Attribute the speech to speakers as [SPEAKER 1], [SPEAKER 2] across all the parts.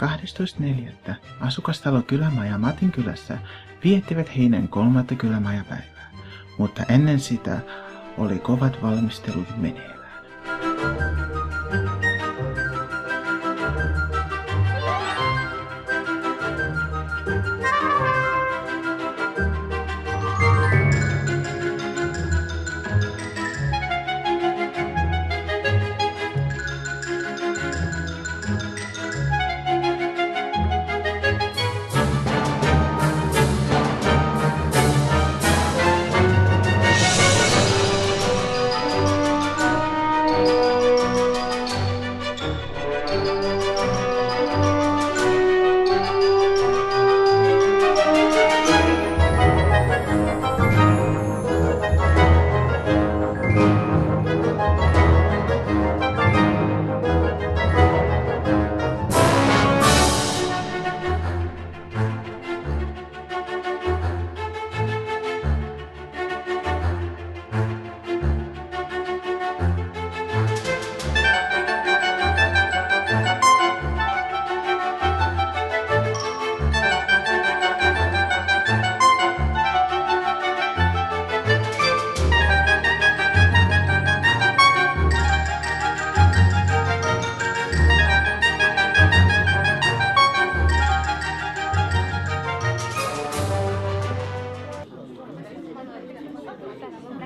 [SPEAKER 1] 12.4. asukastalo Kylämaja Matinkylässä viettivät heidän 3. kylämajapäivää, mutta ennen sitä oli kovat valmistelut meneillään.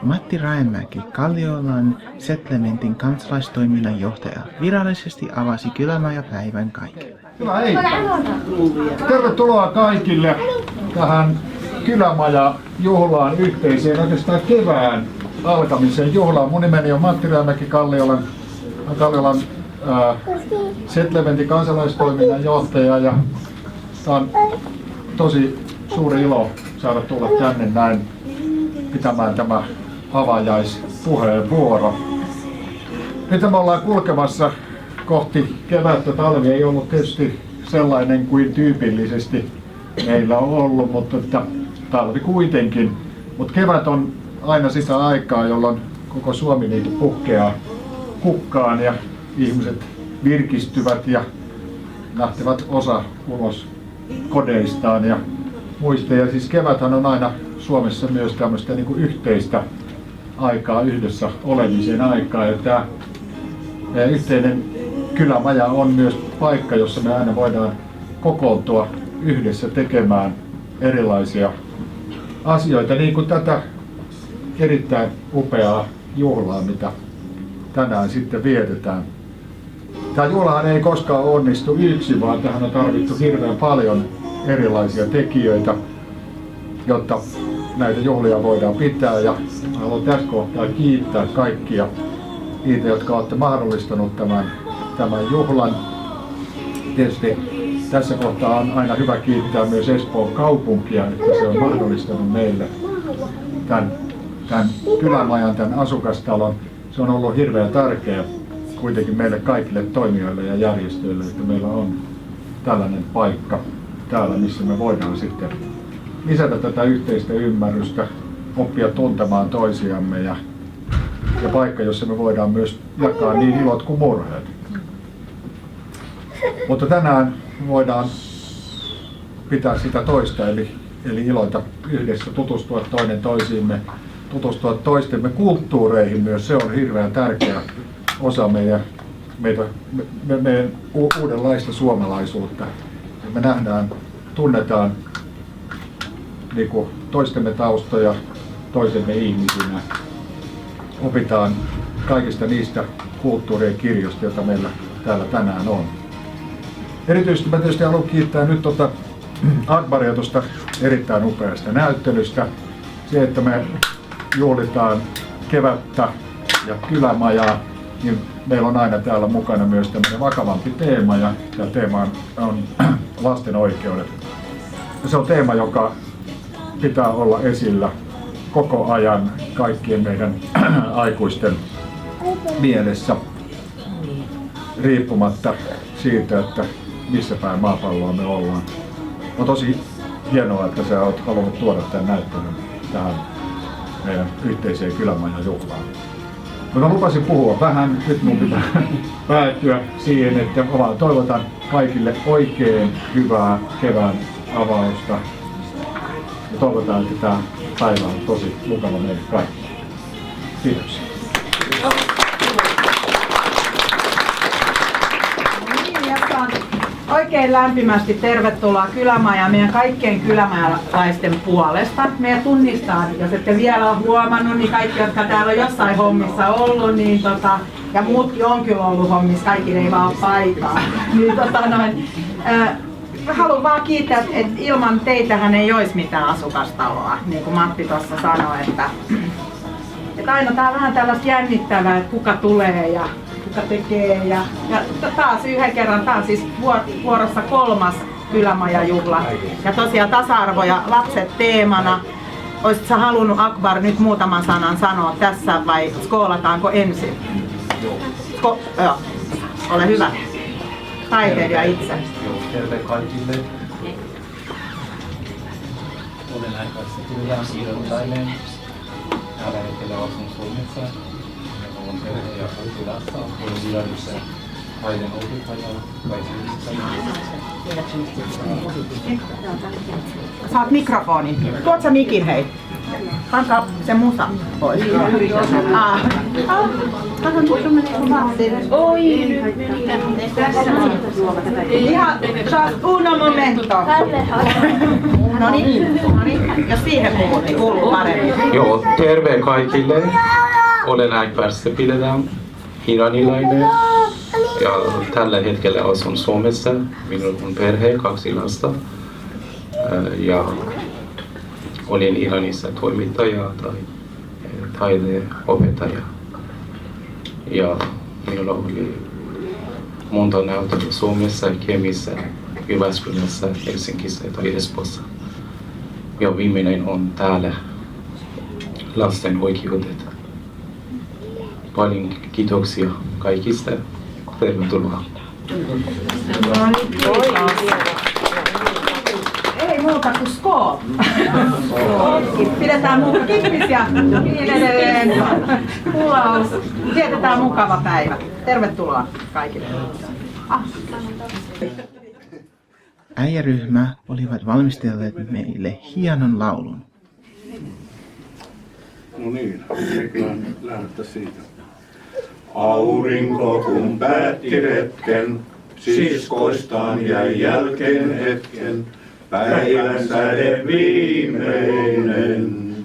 [SPEAKER 1] Matti Raemäki, Kalliolan Settlementin kansalaistoiminnan johtaja, virallisesti avasi Kylämajapäivän kaikille.
[SPEAKER 2] Hyvää iltaa. Tervetuloa kaikille tähän Kylämaja-juhlaan, yhteiseen oikeastaan kevään alkamisen juhlaan. Mun nimeni on Matti Raemäki, Kalliolan Settlementin kansalaistoiminnan johtaja. Ja tää on tosi suuri ilo saada tulla tänne näin pitämään tämä avajaispuheenvuoro. Nyt me ollaan kulkemassa kohti kevättä. Talvi ei ollut tietysti sellainen kuin tyypillisesti meillä on ollut, mutta että talvi kuitenkin. Mutta kevät on aina sitä aikaa, jolloin koko Suomi puhkeaa kukkaan ja ihmiset virkistyvät ja lähtevät osa ulos kodeistaan ja muista. Ja siis keväthän on aina Suomessa myös tämmöistä niin kuin yhteistä aikaa, yhdessä olemisen aikaa. Ja tämä yhteinen kylämaja on myös paikka, jossa me aina voidaan kokoontua yhdessä tekemään erilaisia asioita, niin kuin tätä erittäin upeaa juhlaa, mitä tänään sitten vietetään. Tämä juhlahan ei koskaan onnistu yksin, vaan tähän on tarvittu hirveän paljon erilaisia tekijöitä, jotta näitä juhlia voidaan pitää. Ja haluan tässä kohtaa kiittää kaikkia niitä, jotka olette mahdollistanut tämän juhlan. Tietysti tässä kohtaa on aina hyvä kiittää myös Espoon kaupunkia, että se on mahdollistanut meille tämän kylämajan, tämän asukastalon. Se on ollut hirveän tärkeä kuitenkin meille kaikille toimijoille ja järjestöille, että meillä on tällainen paikka täällä, missä me voidaan sitten lisätä tätä yhteistä ymmärrystä, oppia tuntemaan toisiamme ja paikka, jossa me voidaan myös jakaa niin ilot kuin murheet. Mutta tänään voidaan pitää sitä toista, eli iloita yhdessä, tutustua toinen toisiimme, tutustua toistemme kulttuureihin myös. Se on hirveän tärkeä osa meidän uudenlaista suomalaisuutta. Me nähdään, tunnetaan niin kuin toistemme taustoja toisemme ihmisinä. Opitaan kaikista niistä kulttuurien kirjoista, joita meillä täällä tänään on. Erityisesti mä tietysti haluan kiittää nyt Akbaria tuosta erittäin upeasta näyttelystä. Se, että me juhlitaan kevättä ja kylämajaa, niin meillä on aina täällä mukana myös tämmöinen vakavampi teema, ja tämä teema on lasten oikeudet. Ja se on teema, joka pitää olla esillä koko ajan kaikkien meidän aikuisten mielessä, riippumatta siitä, että missä päin maapalloa me ollaan. On tosi hienoa, että sä oot halunnut tuoda tämän näyttelyn tähän meidän yhteiseen Kylämajan juhlaan. Mä lupasin puhua vähän, nyt mun pitää päätyä siihen, että toivotan kaikille oikein hyvää kevään avausta. Ja toivotaan, että tämä päivä on tosi mukava meille kaikille. Kiitoksia.
[SPEAKER 3] Oikein lämpimästi tervetuloa Kylämajaan meidän kaikkien kylämajalaisten puolesta. Meidän tunnistaa, jos ette vielä ole huomannut, niin kaikki, jotka täällä on jossain hommissa ollut, niin ja muutkin on kyllä ollut hommissa, kaikille ei vaan ole paikkaa. Niin, haluan vaan kiittää, että ilman teitähän ei olisi mitään asukastaloa, niin kuin Matti tuossa sanoi, että aina tää on vähän tällaista jännittävää, että kuka tulee ja kuka tekee. Ja taas yhden kerran, taas siis vuorossa 3. Kylämajajuhla. Ja tosiaan tasa-arvo ja lapset teemana. Olisitko sä halunnut, Akbar, nyt muutaman sanan sanoa tässä vai skoolataanko ensin? Joo. Ole hyvä. Taiteilija itse.
[SPEAKER 4] Terve kaikille. Olen aikaisesti iranilainen. Tällä hetkellä asun Suomessa. Minulla on perhe ja 6 lasta. Olen Iranissa taiden opettaja.
[SPEAKER 3] Saat mikrofonin. Tuot sä mikin, hei. Pankaa se musa pois. Oi! Ihan, uno momento. Noniin, jos siihen puhut, niin kuuluu paremmin.
[SPEAKER 4] Joo, terve kaikille. Olen Akbar Sepidedam, iranilainen. Ja tällä hetkellä asun Suomessa. Minulla on perhe, 2 lasta. Ja olin Iranissa toimittaja tai taideopettaja. Ja minulla oli monta näytelmää Suomessa, Kemissä, Jyväskylässä, Helsingissä tai Espoossa. Ja viimeinen on täällä lasten oikeudet. Paljon kiitoksia kaikista. Tervetuloa.
[SPEAKER 3] Ei muuta kuin skål! Pidetään kippis ja niin edelleen. Kulaus. Vietetään mukava päivä. Tervetuloa kaikille.
[SPEAKER 1] Äijäryhmä olivat valmistelleet meille hienon laulun.
[SPEAKER 5] No niin, eiköhän lähdettä siitä. Aurinko kun päätti retken, siskoistaan jäi jälkeen hetken, päivän säde viimeinen.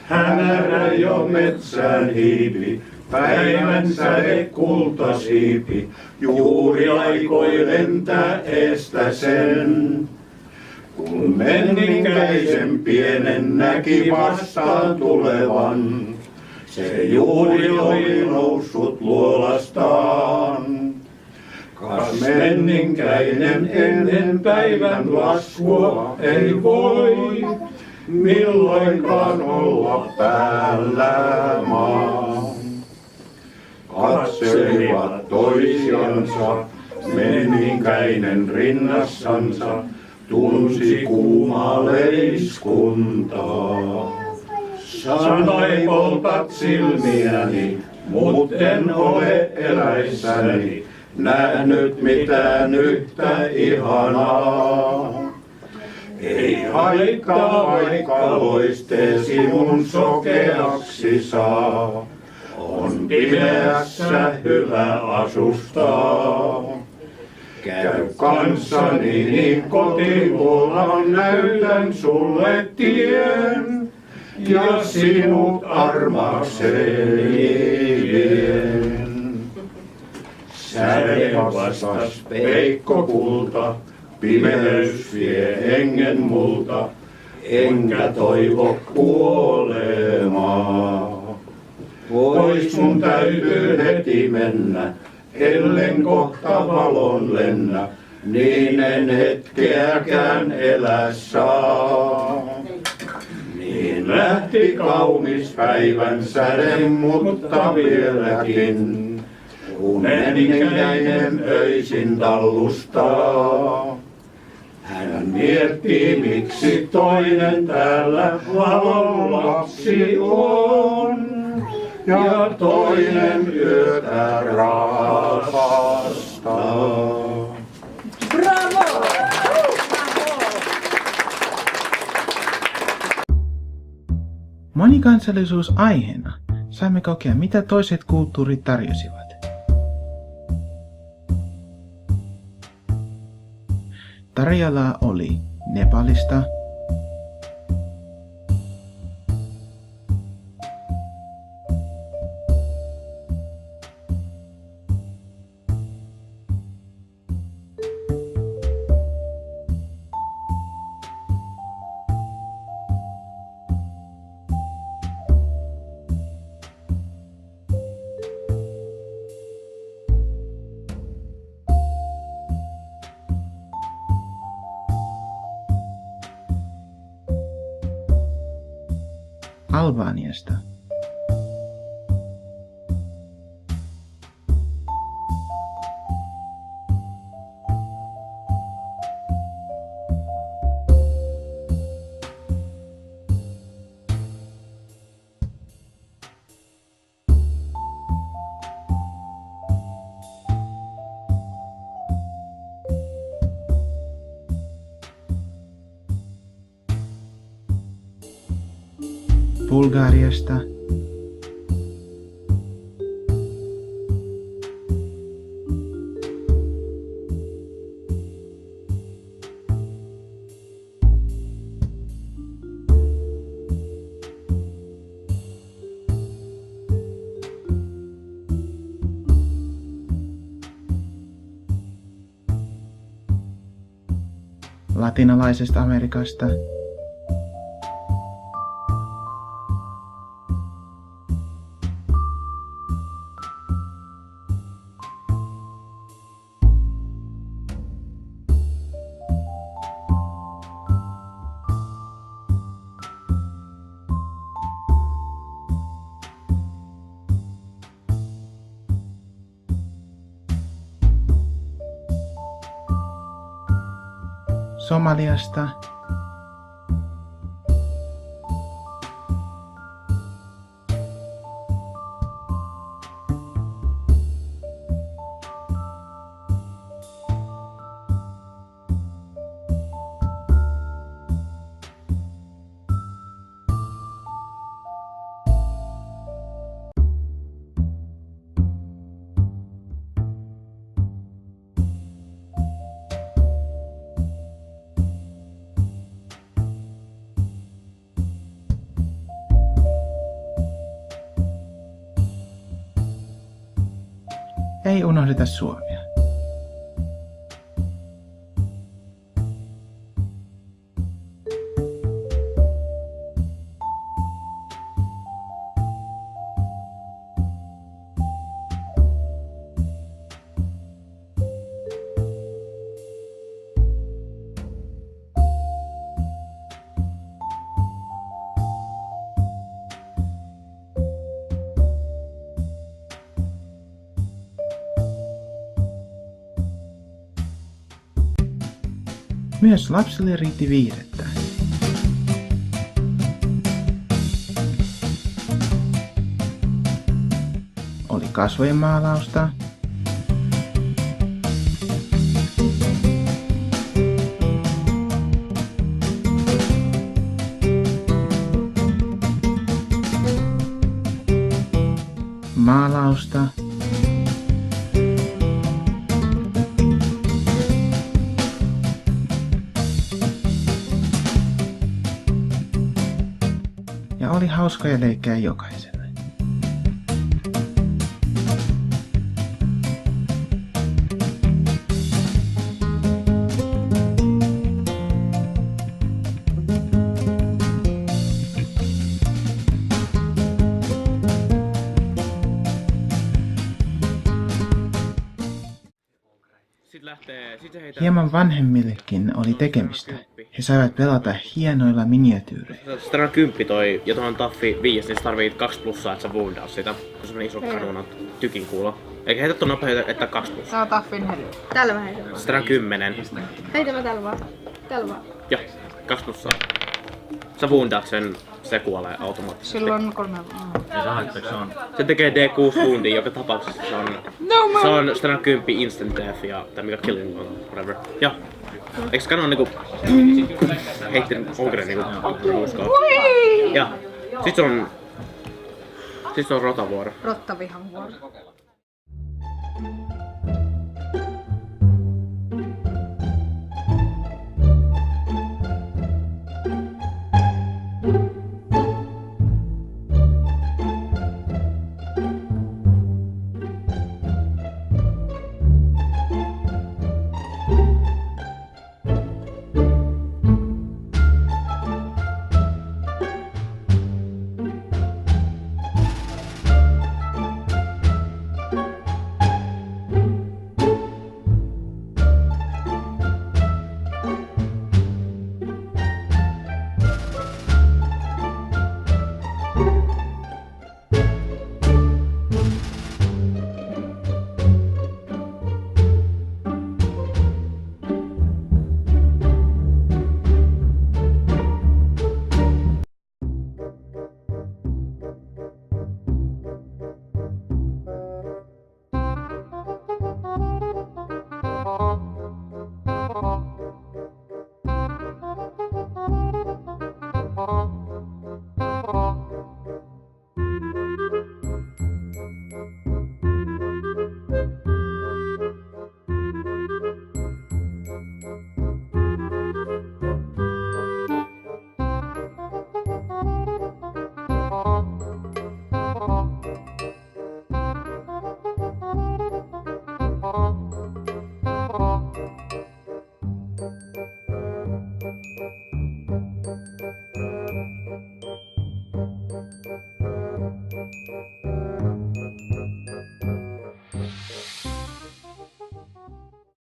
[SPEAKER 5] Hämärä jo metsään hiipi, päivän säde kultasiipi, juuri aikoi lentää eestä sen. Kun menninkäisen pienen näki vastaan tulevan, se juuri oli noussut luolastaan. Kas menninkäinen ennen päivän laskua ei voi milloinkaan olla päällä maan. Katselivat toisiansa, menninkäinen rinnassansa, tunsi kuumaa leiskuntaa. Sanoi poltat silmiäni, mut en ole eläissäni nähnyt mitään yhtä ihanaa. Ei haittaa, vaikka loisteesi mun sokeaksi saa, on pimeässä hyvä asustaa. Käy kanssani niin kotiluolaan, näytän sulle tien, ja sinut armakseni vien. Säde vastas peikko kulta, pimeys vie hengen multa, enkä toivo kuolemaa. Pois mun täytyy heti mennä, ellen kohta valon lennä, niin en hetkeäkään elä saa. Niin lähti kaunis päivän säde, mutta vieläkin menninkäinen öisin tallustaa. Hän miettii, miksi toinen täällä valon lapsi on, ja toinen yötä raastaa.
[SPEAKER 1] Monikansallisuus aiheena saimme kokea, mitä toiset kulttuurit tarjosivat. Tarjolla oli Nepalista, Albaniasta, Bulgariasta, Latinalaisesta Amerikasta, Somaliasta, ei unohdeta Suomea. Myös lapsille riitti viihdettä. Oli kasvojen maalausta, maalausta, ja oli hauskoja leikkejä jokaiselle. Hieman vanhemmillekin oli tekemistä. He saivat pelata hienoilla miniatyyreillä.
[SPEAKER 6] Strana 10 toi, ja tuohon Taffi 5, niin sä tarvit 2 plussaa, että sä woundaat sitä. Se on semmonen iso kanuuna tykin kuulo. Eikä heitä tuon nopeita, että 2 plussaa.
[SPEAKER 3] Tää on Taffin heli.
[SPEAKER 7] Täällä mä heitän.
[SPEAKER 6] Strana 10.
[SPEAKER 7] Heitä mä täällä vaan. Täällä vaan.
[SPEAKER 6] Joo, 2 plussaa. Sä woundaat sen, se kuolee automaattisesti.
[SPEAKER 3] Silloin 3
[SPEAKER 6] Se tekee D6 woundia joka tapauksessa. Se on Strana 10 instant death ja tai mikä killing on, whatever. Joo. Eiks kano niinku heitti ogre niinku ruuskoon? Joo. Sitten on rotavuoro.
[SPEAKER 7] Rottavihan vuoro.